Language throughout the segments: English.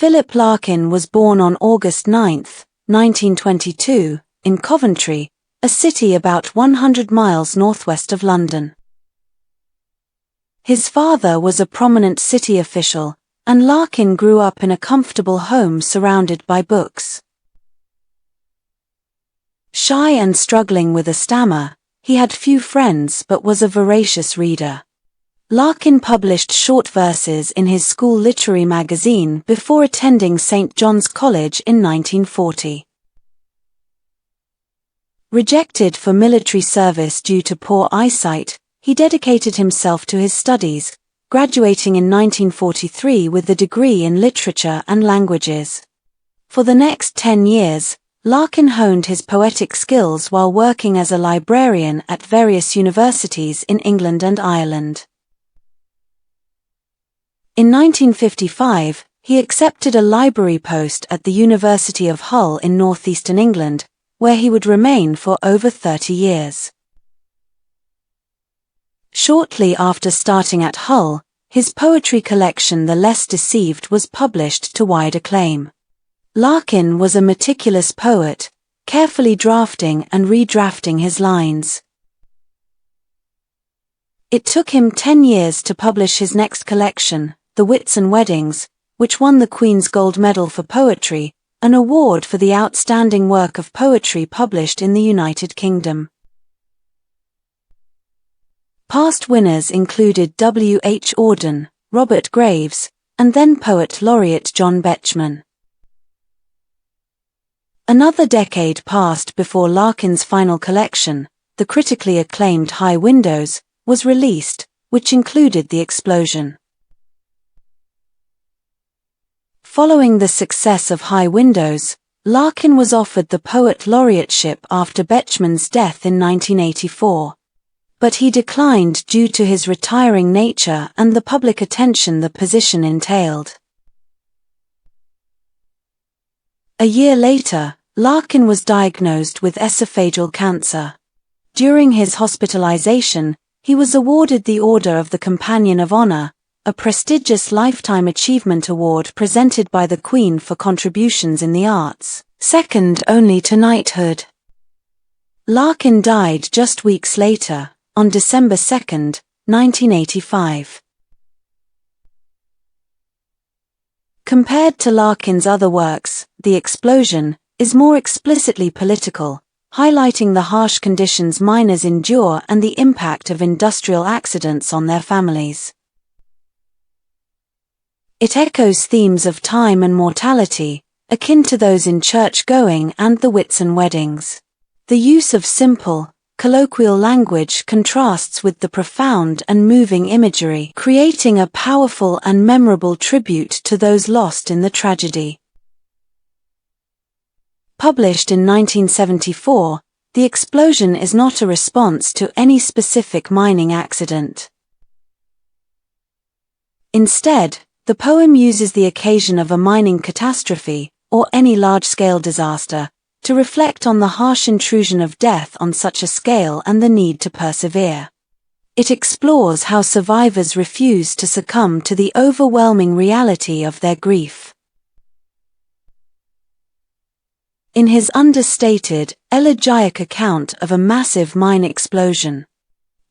Philip Larkin was born on August 9, 1922, in Coventry, a city about 100 miles northwest of London. His father was a prominent city official, and Larkin grew up in a comfortable home surrounded by books. Shy and struggling with a stammer, he had few friends but was a voracious reader. Larkin published short verses in his school literary magazine before attending St. John's College in 1940. Rejected for military service due to poor eyesight, he dedicated himself to his studies, graduating in 1943 with a degree in literature and languages. For the next 10 years, Larkin honed his poetic skills while working as a librarian at various universities in England and Ireland. In 1955, he accepted a library post at the University of Hull in northeastern England, where he would remain for over 30 years. Shortly after starting at Hull, his poetry collection The Less Deceived was published to wide acclaim. Larkin was a meticulous poet, carefully drafting and redrafting his lines. It took him 10 years to publish his next collection, The Whitsun Weddings, which won the Queen's Gold Medal for Poetry, an award for the outstanding work of poetry published in the United Kingdom. Past winners included W. H. Auden, Robert Graves, and then Poet Laureate John Betjeman. Another decade passed before Larkin's final collection, the critically acclaimed High Windows, was released, which included The Explosion. Following the success of High Windows, Larkin was offered the Poet Laureateship after Betjeman's death in 1984. But he declined due to his retiring nature and the public attention the position entailed. A year later, Larkin was diagnosed with esophageal cancer. During his hospitalization, he was awarded the Order of the Companion of Honor, a prestigious lifetime achievement award presented by the Queen for contributions in the arts, second only to knighthood. Larkin died just weeks later, on December 2, 1985. Compared to Larkin's other works, The Explosion is more explicitly political, highlighting the harsh conditions miners endure and the impact of industrial accidents on their families. It echoes themes of time and mortality, akin to those in Church-Going and The Whitsun Weddings. The use of simple, colloquial language contrasts with the profound and moving imagery, creating a powerful and memorable tribute to those lost in the tragedy. Published in 1974, The Explosion is not a response to any specific mining accident. Instead, the poem uses the occasion of a mining catastrophe, or any large-scale disaster, to reflect on the harsh intrusion of death on such a scale and the need to persevere. It explores how survivors refuse to succumb to the overwhelming reality of their grief. In his understated, elegiac account of a massive mine explosion,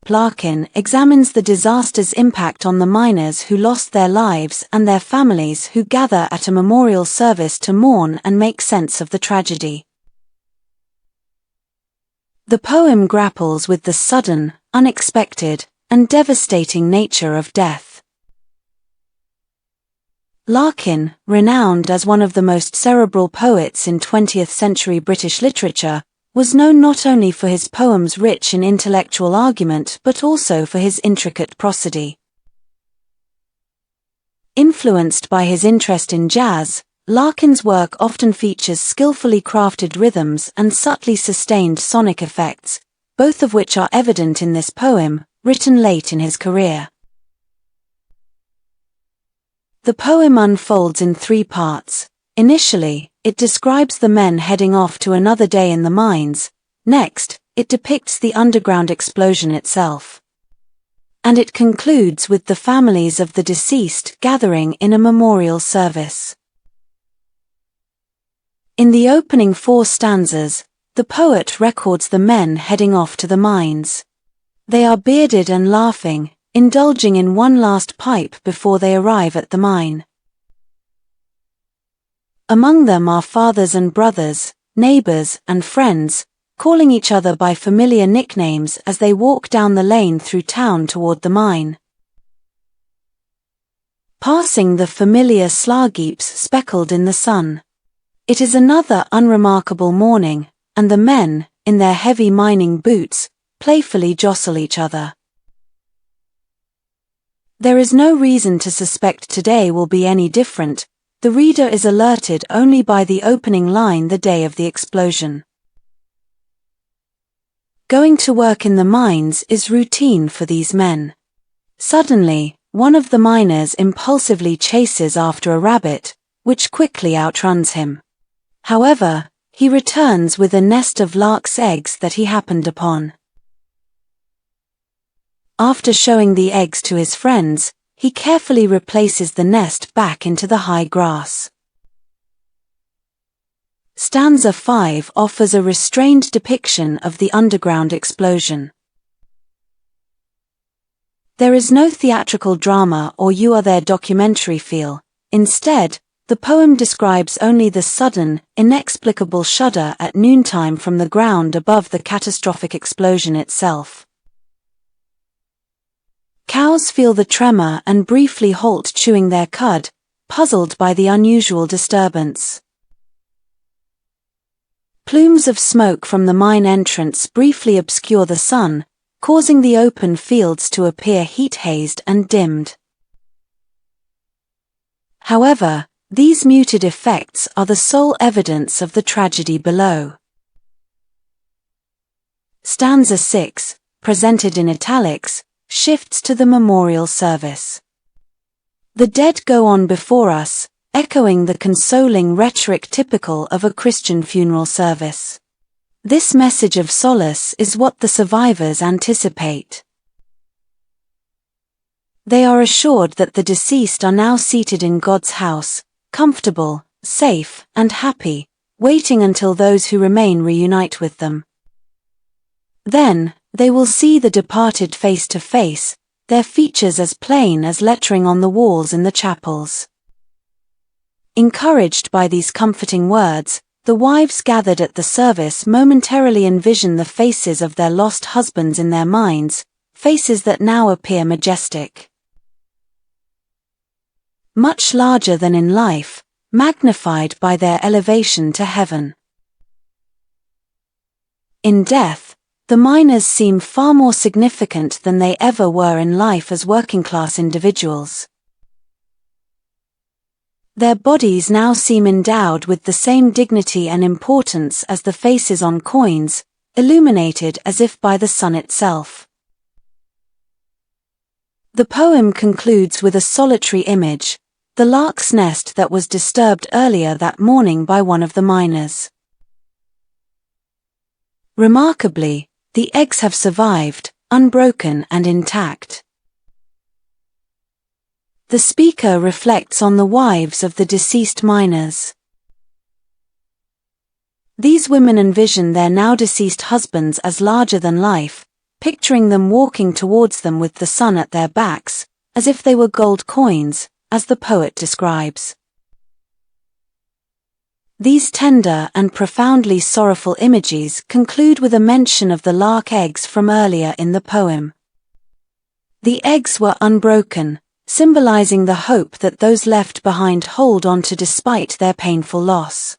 Larkin examines the disaster's impact on the miners who lost their lives and their families who gather at a memorial service to mourn and make sense of the tragedy. The poem grapples with the sudden, unexpected, and devastating nature of death. Larkin, renowned as one of the most cerebral poets in 20th-century British literature, was known not only for his poems rich in intellectual argument but also for his intricate prosody. Influenced by his interest in jazz, Larkin's work often features skillfully crafted rhythms and subtly sustained sonic effects, both of which are evident in this poem, written late in his career. The poem unfolds in 3 parts. Initially, it describes the men heading off to another day in the mines. Next, it depicts the underground explosion itself. And it concludes with the families of the deceased gathering in a memorial service. In the opening 4 stanzas, the poet records the men heading off to the mines. They are bearded and laughing, indulging in one last pipe before they arrive at the mine. Among them are fathers and brothers, neighbors and friends, calling each other by familiar nicknames as they walk down the lane through town toward the mine. Passing the familiar slagheaps speckled in the sun. It is another unremarkable morning, and the men, in their heavy mining boots, playfully jostle each other. There is no reason to suspect today will be any different. The reader is alerted only by the opening line, the day of the explosion. Going to work in the mines is routine for these men. Suddenly, one of the miners impulsively chases after a rabbit, which quickly outruns him. However, he returns with a nest of lark's eggs that he happened upon. After showing the eggs to his friends, he carefully replaces the nest back into the high grass. Stanza 5 offers a restrained depiction of the underground explosion. There is no theatrical drama or you are there documentary feel. Instead, the poem describes only the sudden, inexplicable shudder at noontime from the ground above the catastrophic explosion itself. Cows feel the tremor and briefly halt chewing their cud, puzzled by the unusual disturbance. Plumes of smoke from the mine entrance briefly obscure the sun, causing the open fields to appear heat-hazed and dimmed. However, these muted effects are the sole evidence of the tragedy below. Stanza 6, presented in italics, shifts to the memorial service. The dead go on before us, echoing the consoling rhetoric typical of a Christian funeral service. This message of solace is what the survivors anticipate. They are assured that the deceased are now seated in God's house, comfortable, safe, and happy, waiting until those who remain reunite with them. Then, they will see the departed face to face, their features as plain as lettering on the walls in the chapels. Encouraged by these comforting words, the wives gathered at the service momentarily envision the faces of their lost husbands in their minds, faces that now appear majestic. Much larger than in life, magnified by their elevation to heaven. In death, the miners seem far more significant than they ever were in life as working-class individuals. Their bodies now seem endowed with the same dignity and importance as the faces on coins, illuminated as if by the sun itself. The poem concludes with a solitary image, the lark's nest that was disturbed earlier that morning by one of the miners. Remarkably, the eggs have survived, unbroken and intact. The speaker reflects on the wives of the deceased miners. These women envision their now deceased husbands as larger than life, picturing them walking towards them with the sun at their backs, as if they were gold coins, as the poet describes. These tender and profoundly sorrowful images conclude with a mention of the lark eggs from earlier in the poem. The eggs were unbroken, symbolizing the hope that those left behind hold on to despite their painful loss.